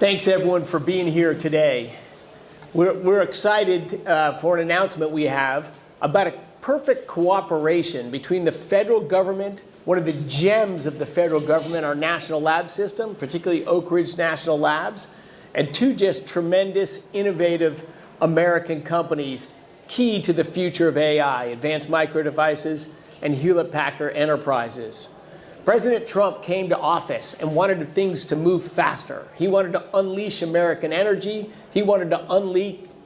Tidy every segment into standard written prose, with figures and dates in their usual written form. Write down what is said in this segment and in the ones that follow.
Thanks, everyone, for being here today. We're excited for an announcement we have about a perfect cooperation between the federal government, one of the gems of the federal government, our national lab system, particularly Oak Ridge National Labs, and two just tremendous, innovative American companies key to the future of AI, Advanced Micro Devices and Hewlett-Packard Enterprises. President Trump came to office and wanted things to move faster. He wanted to unleash American energy. He wanted to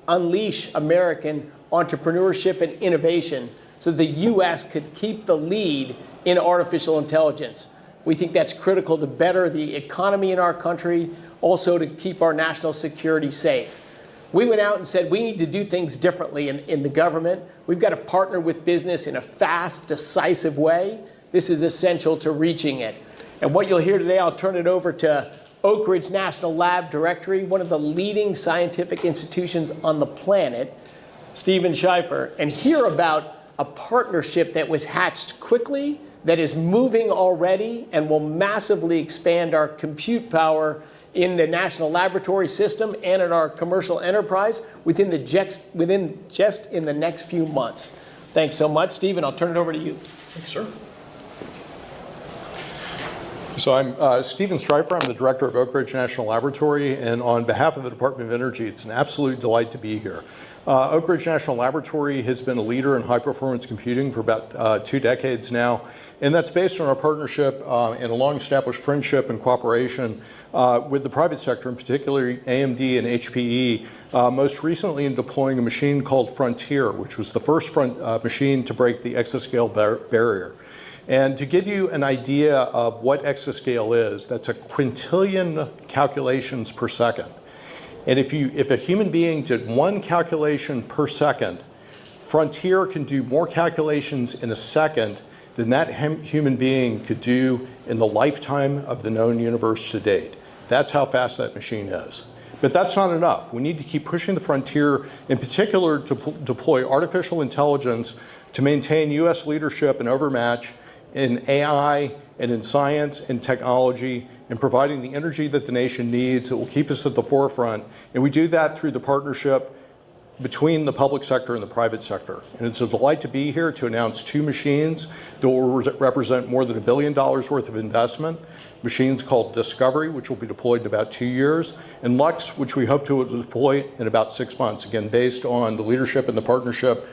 unleash American entrepreneurship and innovation so the U.S. could keep the lead in artificial intelligence. We think that's critical to better the economy in our country, also to keep our national security safe. We went out and said we need to do things differently in the government. We've got to partner with business in a fast, decisive way. This is essential to reaching it. And what you'll hear today, I'll turn it over to Oak Ridge National Lab Directory, one of the leading scientific institutions on the planet, Stephen Schleifer, and hear about a partnership that was hatched quickly, that is moving already, and will massively expand our compute power in the national laboratory system and in our commercial enterprise within just in the next few months. Thanks so much. Stephen, I'll turn it over to you. Thanks, sir. So I'm Stephen Schleifer. I'm the director of Oak Ridge National Laboratory, and on behalf of the Department of Energy, it's an absolute delight to be here. Oak Ridge National Laboratory has been a leader in high-performance computing for about 2 decades now, and that's based on our partnership and a long-established friendship and cooperation with the private sector, in particular AMD and HPE, most recently in deploying a machine called Frontier, which was the first machine to break the exascale barrier. And to give you an idea of what exascale is, that's a quintillion calculations per second. And if a human being did 1 calculation per second, Frontier can do more calculations in a second than that human being could do in the lifetime of the known universe to date. That's how fast that machine is. But that's not enough. We need to keep pushing the frontier, in particular to deploy artificial intelligence to maintain US leadership and overmatch in AI and in science and technology and providing the energy that the nation needs that will keep us at the forefront. And we do that through the partnership between the public sector and the private sector. And it's a delight to be here to announce 2 machines that will represent more than $1 billion worth of investment. Machines called Discovery, which will be deployed in about 2 years, and Lux, which we hope to deploy in about 6 months, again, based on the leadership and the partnership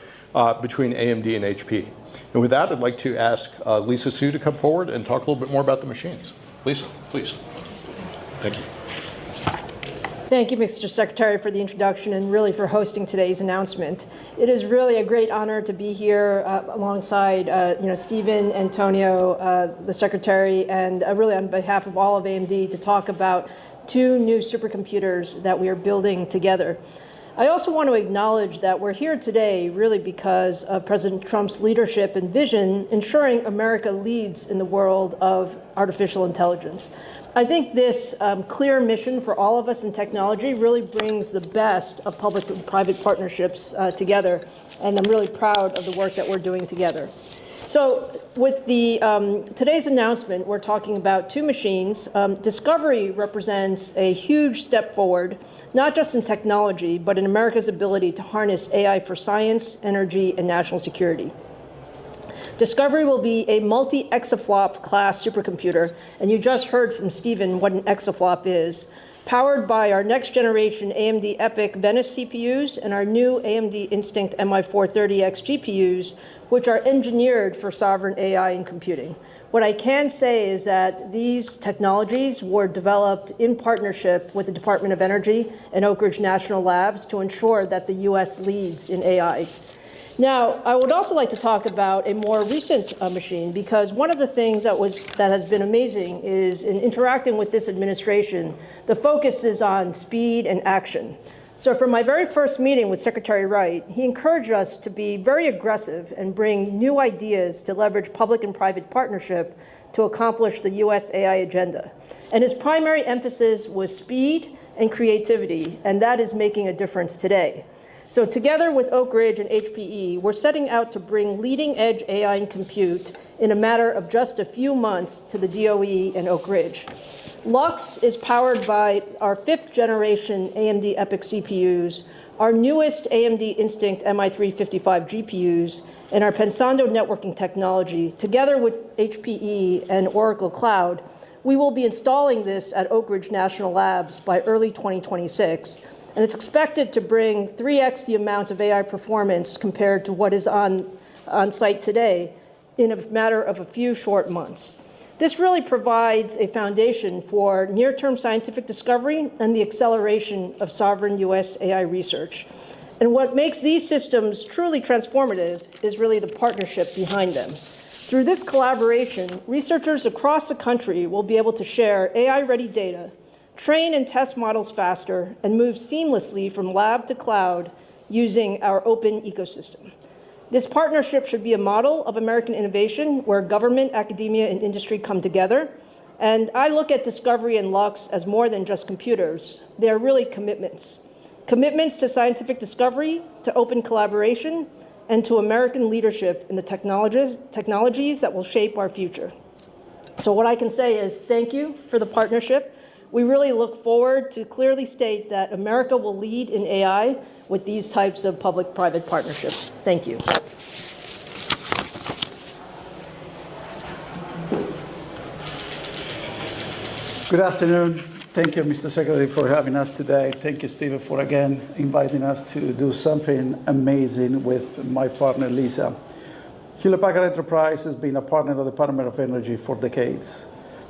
between AMD and HP. And with that, I'd like to ask Lisa Su to come forward and talk a little bit more about the machines. Lisa, please. Thank you. Thank you, Mr. Secretary, for the introduction and really for hosting today's announcement. It is really a great honor to be here alongside Stephen, Antonio, the Secretary, and really on behalf of all of AMD to talk about 2 new supercomputers that we are building together. I also want to acknowledge that we're here today really because of President Trump's leadership and vision ensuring America leads in the world of artificial intelligence. I think this clear mission for all of us in technology really brings the best of public and private partnerships together, and I'm really proud of the work that we're doing together. So with the today's announcement, we're talking about 2 machines. Discovery represents a huge step forward, not just in technology, but in America's ability to harness AI for science, energy, and national security. Discovery will be a multi-exaflop class supercomputer, and you just heard from Stephen what an exaflop is, powered by our next generation AMD EPYC Venice CPUs and our new AMD Instinct MI430X GPUs, which are engineered for sovereign AI and computing. What I can say is that these technologies were developed in partnership with the Department of Energy and Oak Ridge National Labs to ensure that the US leads in AI. Now, I would also like to talk about a more recent machine, because one of the things that has been amazing is in interacting with this administration, the focus is on speed and action. So from my very first meeting with Secretary Wright, he encouraged us to be very aggressive and bring new ideas to leverage public and private partnership to accomplish the US AI agenda. And his primary emphasis was speed and creativity, and that is making a difference today. So together with Oak Ridge and HPE, we're setting out to bring leading-edge AI and compute in a matter of just a few months to the DOE and Oak Ridge. Lux is powered by our 5th generation AMD EPYC CPUs, our newest AMD Instinct MI355 GPUs, and our Pensando networking technology. Together with HPE and Oracle Cloud, we will be installing this at Oak Ridge National Labs by early 2026, and it's expected to bring 3x the amount of AI performance compared to what is on site today in a matter of a few short months. This really provides a foundation for near-term scientific discovery and the acceleration of sovereign U.S. AI research. And what makes these systems truly transformative is really the partnership behind them. Through this collaboration, researchers across the country will be able to share AI-ready data, train and test models faster, and move seamlessly from lab to cloud using our open ecosystem. This partnership should be a model of American innovation where government, academia, and industry come together. And I look at Discovery and Lux as more than just computers. They are really commitments. Commitments to scientific discovery, to open collaboration, and to American leadership in the technologies that will shape our future. So what I can say is thank you for the partnership. We really look forward to clearly state that America will lead in AI with these types of public-private partnerships. Thank you. Good afternoon. Thank you, Mr. Secretary, for having us today. Thank you, Stephen, for again inviting us to do something amazing with my partner, Lisa. Hewlett-Packard Enterprise has been a partner of the Department of Energy for decades.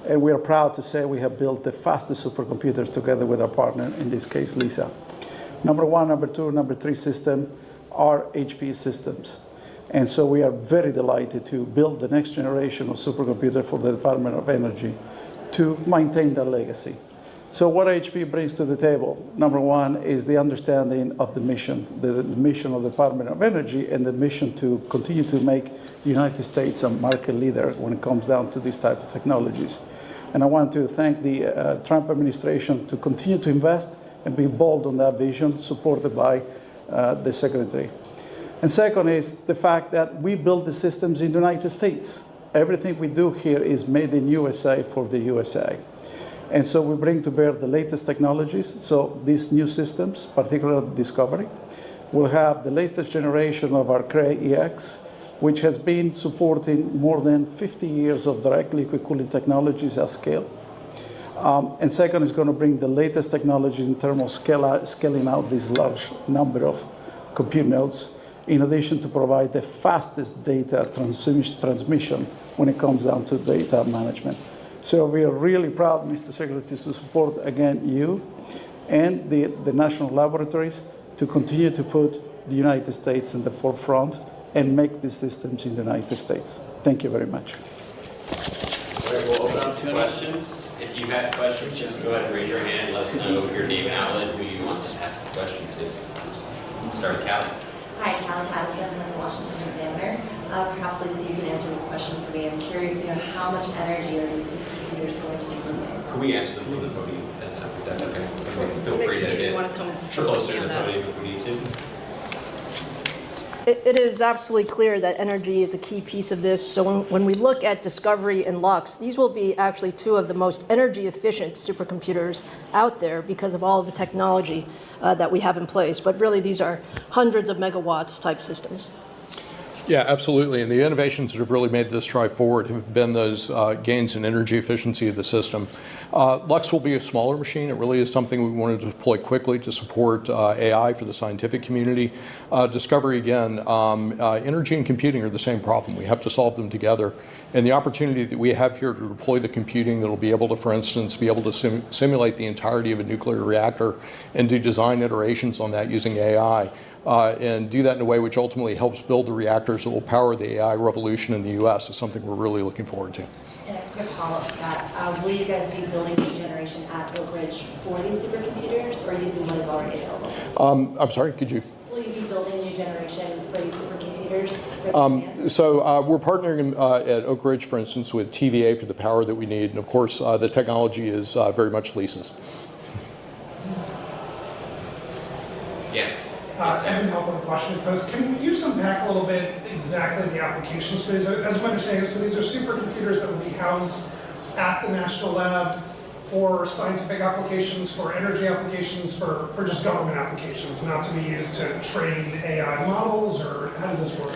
And we are proud to say we have built the fastest supercomputers together with our partner, in this case, Lisa. Number 1, number 2, number 3 system are HPE systems. And so we are very delighted to build the next generation of supercomputer for the Department of Energy to maintain that legacy. So what HPE brings to the table, number 1, is the understanding of the mission of the Department of Energy and the mission to continue to make the United States a market leader when it comes down to these type of technologies. And I want to thank the Trump administration to continue to invest and be bold on that vision, supported by the Secretary. And second is the fact that we build the systems in the United States. Everything we do here is made in USA for the USA. And so we bring to bear the latest technologies. So these new systems, particularly Discovery, will have the latest generation of our Cray EX, which has been supporting more than 50 years of direct liquid cooling technologies at scale. And second is going to bring the latest technology in terms of scaling out this large number of compute nodes, in addition to provide the fastest data transmission when it comes down to data management. So we are really proud, Mr. Secretary, to support, again, you and the national laboratories to continue to put the United States in the forefront and make these systems in the United States. Thank you very much. All right, we'll open up to questions. If you have questions, just go ahead and raise your hand. Let us know your name and outlet, who you want to ask the question to. Start with Callie. Hi, Callie Patterson from the Washington Examiner. Perhaps, Lisa, you can answer this question for me. I'm curious, how much energy are these supercomputers going to be using? Can we answer them from the podium? If that's okay. Feel free to get come closer to the podium if we need to. It is absolutely clear that energy is a key piece of this. So when we look at Discovery and Lux, these will be actually 2 of the most energy efficient supercomputers out there because of all of the technology that we have in place. But really, these are hundreds of megawatts type systems. Yeah, absolutely. And the innovations that have really made this drive forward have been those gains in energy efficiency of the system. Lux will be a smaller machine. It really is something we wanted to deploy quickly to support AI for the scientific community. Discovery, again, energy and computing are the same problem. We have to solve them together. And the opportunity that we have here to deploy the computing that will be able to, for instance, be able to simulate the entirety of a nuclear reactor and do design iterations on that using AI. And do that in a way which ultimately helps build the reactors that will power the AI revolution in the U.S. is something we're really looking forward to. And a quick follow-up to that. Will you guys be building new generation at Oak Ridge for these supercomputers or using what is already available? I'm sorry, could you? Will you be building new generation for these supercomputers? For So we're partnering at Oak Ridge, for instance, with TVA for the power that we need. And of course, the technology is very much Lisa's. Yes. Evan Help with the Washington Post. Can you just unpack a little bit exactly the application space? As I'm understanding, so these are supercomputers that will be housed at the National Lab for scientific applications, for energy applications, for just government applications, not to be used to train AI models, or how does this work?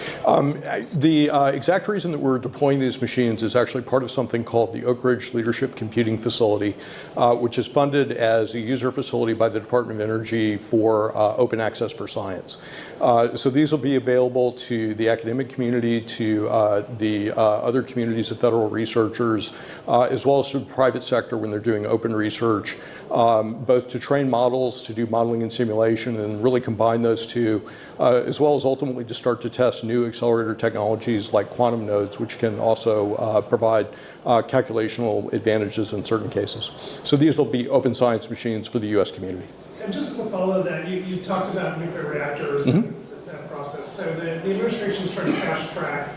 The exact reason that we're deploying these machines is actually part of something called the Oak Ridge Leadership Computing Facility, which is funded as a user facility by the Department of Energy for open access for science. So these will be available to the academic community, to the other communities of federal researchers, as well as to the private sector when they're doing open research, both to train models, to do modeling and simulation, and really combine those two, as well as ultimately to start to test new accelerator technologies like quantum nodes, which can also provide calculational advantages in certain cases. So these will be open science machines for the US community. And just as a follow to that, you talked about nuclear reactors and that process. So the administration is trying to fast track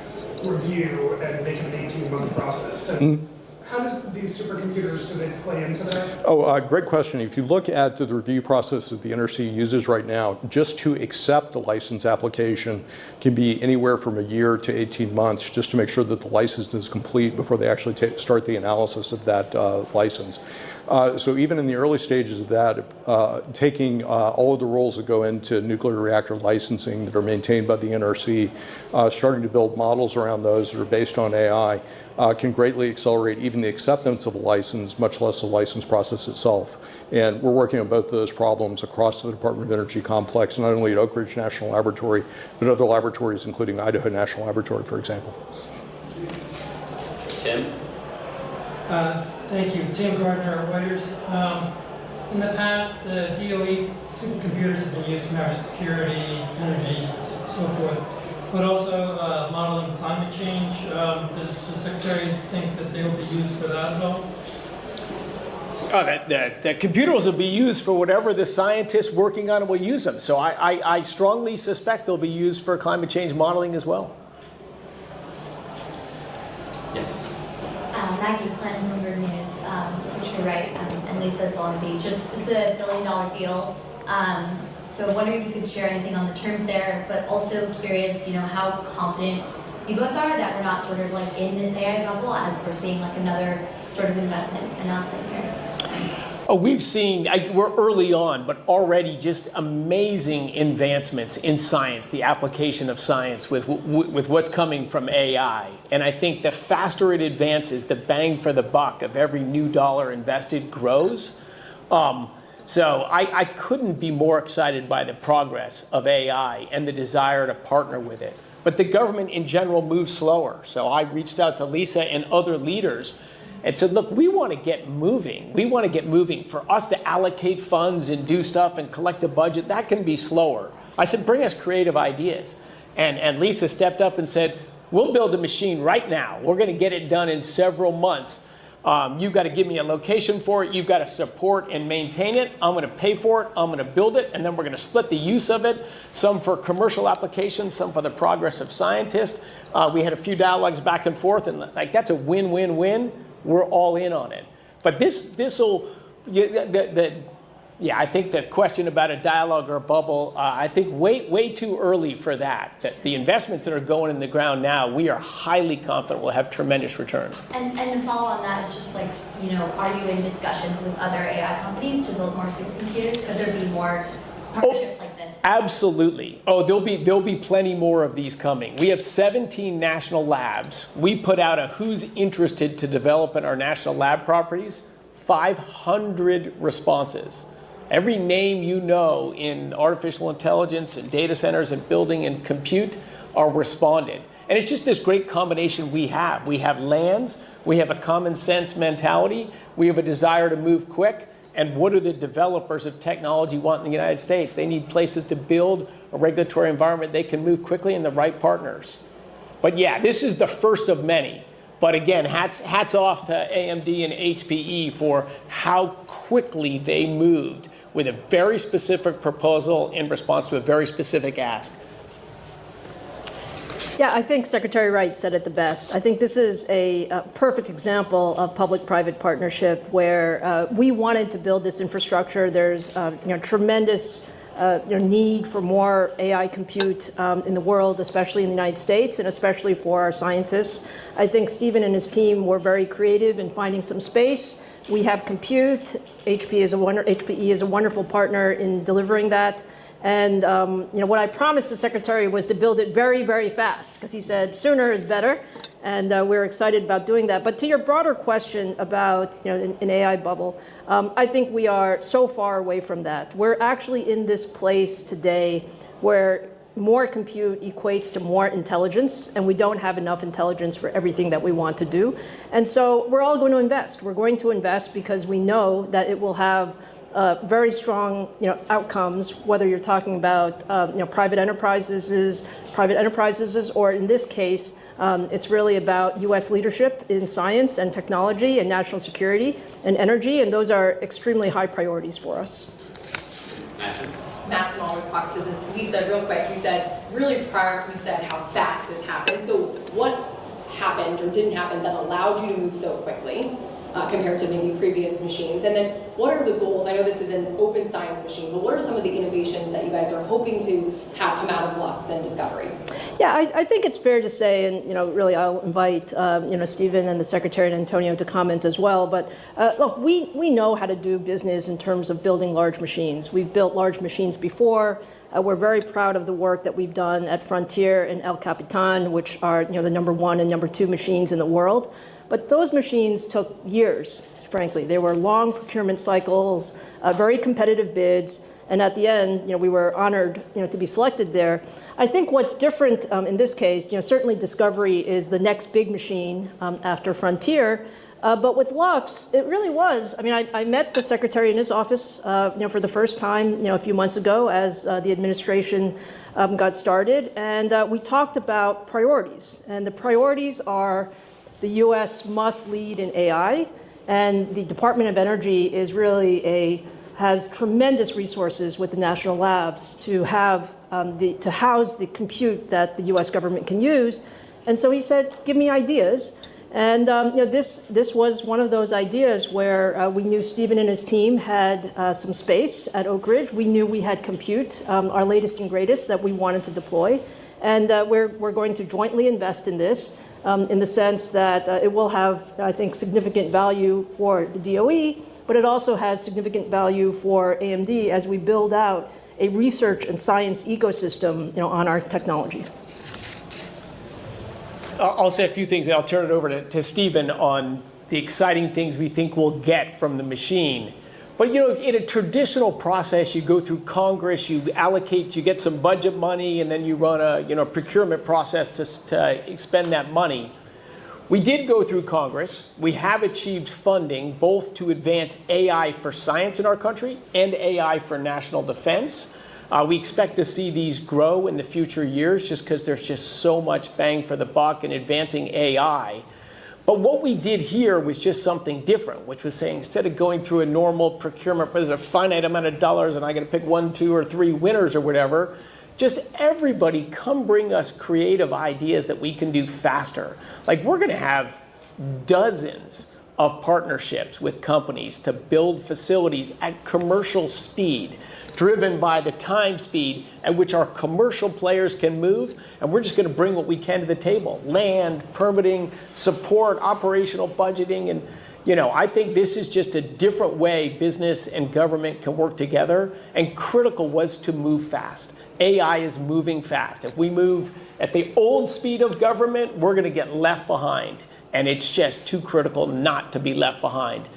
review and make it an 18-month process. So how do these supercomputers, do they play into that? Oh, great question. If you look at the review process that the NRC uses right now, just to accept the license application can be anywhere from a year to 18 months, just to make sure that the license is complete before they actually start the analysis of that license. So even in the early stages of that, taking all of the rules that go into nuclear reactor licensing that are maintained by the NRC, starting to build models around those that are based on AI, can greatly accelerate even the acceptance of a license, much less the license process itself. And we're working on both of those problems across the Department of Energy complex, not only at Oak Ridge National Laboratory, but other laboratories, including Idaho National Laboratory, for example. Tim? Thank you. Tim Gardner, Reuters. In the past, the DOE supercomputers have been used for national security, energy, so forth, but also modeling climate change. Does the Secretary think that they will be used for that at all? The computers will be used for whatever the scientists working on it will use them. So I strongly suspect they'll be used for climate change modeling as well. Yes. Maggie Slint, Bloomberg News, Secretary Wright, and Lisa as well. This is a $1 billion deal. So wondering if you could share anything on the terms there, but also curious, how confident you both are that we're not sort of like in this AI bubble as we're seeing like another sort of investment announcement here. Oh, we've seen, we're early on, but already just amazing advancements in science, the application of science with what's coming from AI. And I think the faster it advances, the bang for the buck of every new dollar invested grows. So I couldn't be more excited by the progress of AI and the desire to partner with it. But the government in general moves slower. So I reached out to Lisa and other leaders and said, look, we want to get moving. We want to get moving. For us to allocate funds and do stuff and collect a budget, that can be slower. I said, bring us creative ideas. And Lisa stepped up and said, we'll build a machine right now. We're going to get it done in several months. You've got to give me a location for it. You've got to support and maintain it. I'm going to pay for it. I'm going to build it. And then we're going to split the use of it, some for commercial applications, some for the progress of scientists. We had a few dialogues back and forth, and like that's a win-win-win. We're all in on it. But this'll, I think the question about a dialogue or a bubble, I think way too early for that. The investments that are going in the ground now, we are highly confident will have tremendous returns. And to follow on that, it's just like, are you in discussions with other AI companies to build more supercomputers? Could there be more partnerships like this? Absolutely. Oh, there'll be plenty more of these coming. We have 17 national labs. We put out a who's interested to develop in our national lab properties, 500 responses. Every name you know in artificial intelligence and data centers and building and compute are responded. And it's just this great combination we have. We have lands, we have a common sense mentality, we have a desire to move quick. And what do the developers of technology want in the United States? They need places to build a regulatory environment they can move quickly and the right partners. But yeah, this is the first of many. But again, hats off to AMD and HPE for how quickly they moved with a very specific proposal in response to a very specific ask. Yeah, I think Secretary Wright said it the best. I think this is a perfect example of public-private partnership where we wanted to build this infrastructure. There's tremendous need for more AI compute in the world, especially in the United States, and especially for our scientists. I think Stephen and his team were very creative in finding some space. We have compute. HPE is a wonderful partner in delivering that. And what I promised the secretary was to build it very, very fast, because he said sooner is better. And we're excited about doing that. But to your broader question about an AI bubble, I think we are so far away from that. We're actually in this place today where more compute equates to more intelligence, and we don't have enough intelligence for everything that we want to do. And so we're all going to invest. We're going to invest because we know that it will have very strong outcomes, whether you're talking about private enterprises, or in this case, it's really about U.S. leadership in science and technology and national security and energy, and those are extremely high priorities for us. Matt Small with Fox Business. Lisa, real quick, you said really prior, you said how fast this happened. So what happened or didn't happen that allowed you to move so quickly compared to maybe previous machines? And then what are the goals? I know this is an open science machine, but what are some of the innovations that you guys are hoping to have come out of Lux and Discovery? Yeah, I think it's fair to say, and really I'll invite Stephen and the Secretary and Antonio to comment as well. But look, we know how to do business in terms of building large machines. We've built large machines before. We're very proud of the work that we've done at Frontier and El Capitan, which are the #1 and #2 machines in the world. But those machines took years, frankly. They were long procurement cycles, very competitive bids, and at the end, we were honored, to be selected there. I think what's different in this case, certainly Discovery is the next big machine after Frontier, but with Lux, it really was. I mean, I met the Secretary in his office, for the first time, a few months ago as the administration got started, and we talked about priorities, and the priorities are the U.S. must lead in AI, and the Department of Energy is really has tremendous resources with the national labs to have to house the compute that the U.S. government can use. And so he said, "Give me ideas." And this was one of those ideas where we knew Stephen and his team had some space at Oak Ridge. We knew we had compute, our latest and greatest, that we wanted to deploy, and we're going to jointly invest in this. In the sense that it will have, I think, significant value for the DOE, but it also has significant value for AMD as we build out a research and science ecosystem, on our technology. I'll say a few things, and I'll turn it over to Stephen on the exciting things we think we'll get from the machine. But in a traditional process, you go through Congress, you allocate, you get some budget money, and then you run a procurement process to expend that money. We did go through Congress. We have achieved funding both to advance AI for science in our country and AI for national defense. We expect to see these grow in the future years just because there's just so much bang for the buck in advancing AI. But what we did here was just something different, which was saying instead of going through a normal procurement, there's a finite amount of dollars and I got to pick 1, 2, or 3 winners or whatever, just everybody come bring us creative ideas that we can do faster. Like we're going to have dozens of partnerships with companies to build facilities at commercial speed, driven by the time speed at which our commercial players can move, and we're just going to bring what we can to the table: land, permitting, support, operational budgeting, and I think this is just a different way business and government can work together, and critical was to move fast. AI is moving fast. If we move at the old speed of government, we're going to get left behind, and it's just too critical not to be left behind.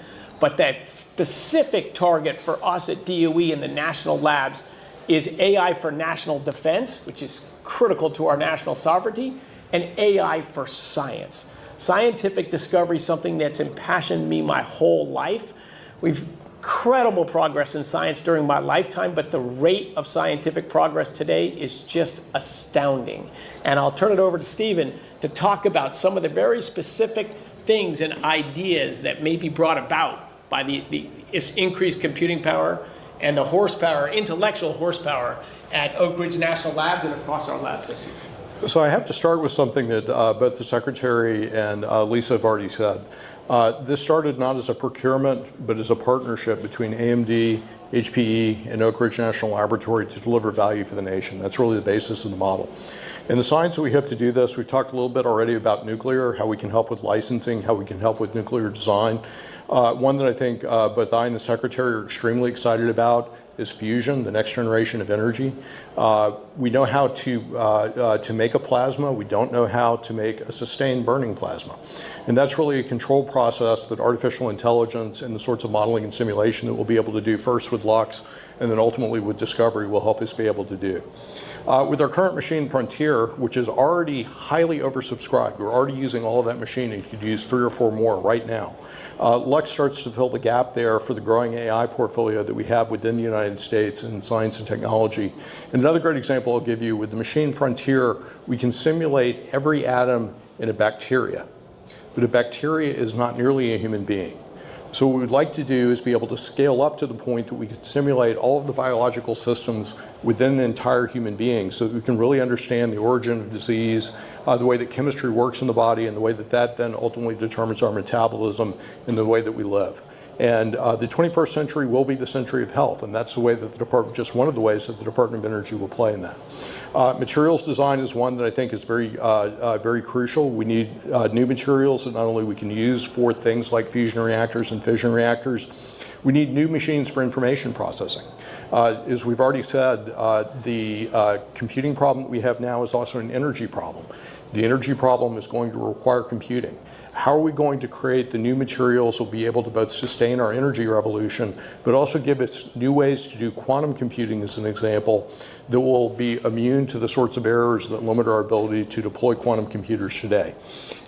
But that specific target for us at DOE and the national labs is AI for national defense, which is critical to our national sovereignty, and AI for science. Scientific discovery is something that's impassioned me my whole life. We've incredible progress in science during my lifetime, but the rate of scientific progress today is just astounding. And I'll turn it over to Stephen to talk about some of the very specific things and ideas that may be brought about by the increased computing power and the horsepower, intellectual horsepower at Oak Ridge National Labs and across our lab system. So I have to start with something that both the Secretary and Lisa have already said. This started not as a procurement, but as a partnership between AMD, HPE, and Oak Ridge National Laboratory to deliver value for the nation. That's really the basis of the model. And the science that we have to do this, we've talked a little bit already about nuclear, how we can help with licensing, how we can help with nuclear design. One that I think both I and the Secretary are extremely excited about is fusion, the next generation of energy. We know how to make a plasma. We don't know how to make a sustained burning plasma. And that's really a control process that artificial intelligence and the sorts of modeling and simulation that we'll be able to do first with LUX and then ultimately with Discovery will help us be able to do. With our current machine Frontier, which is already highly oversubscribed, we're already using all of that machining. You could use 3 or 4 more right now. LUX starts to fill the gap there for the growing AI portfolio that we have within the United States in science and technology. And another great example I'll give you, with the machine Frontier, we can simulate every atom in a bacteria. But a bacteria is not nearly a human being. So what we'd like to do is be able to scale up to the point that we can simulate all of the biological systems within an entire human being so that we can really understand the origin of disease, the way that chemistry works in the body, and the way that that then ultimately determines our metabolism and the way that we live. And the 21st century will be the century of health, and that's the way that the department, just one of the ways that the Department of Energy will play in that. Materials design is one that I think is very crucial. We need new materials that not only we can use for things like fusion reactors and fission reactors, we need new machines for information processing. As we've already said, the computing problem that we have now is also an energy problem. The energy problem is going to require computing. How are we going to create the new materials that will be able to both sustain our energy revolution, but also give us new ways to do quantum computing, as an example, that will be immune to the sorts of errors that limit our ability to deploy quantum computers today.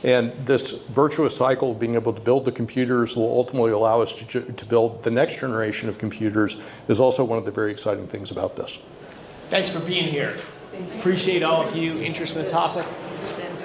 And this virtuous cycle of being able to build the computers will ultimately allow us to build the next generation of computers is also one of the very exciting things about this. Thanks for being here. Appreciate all of you, interest in the topic.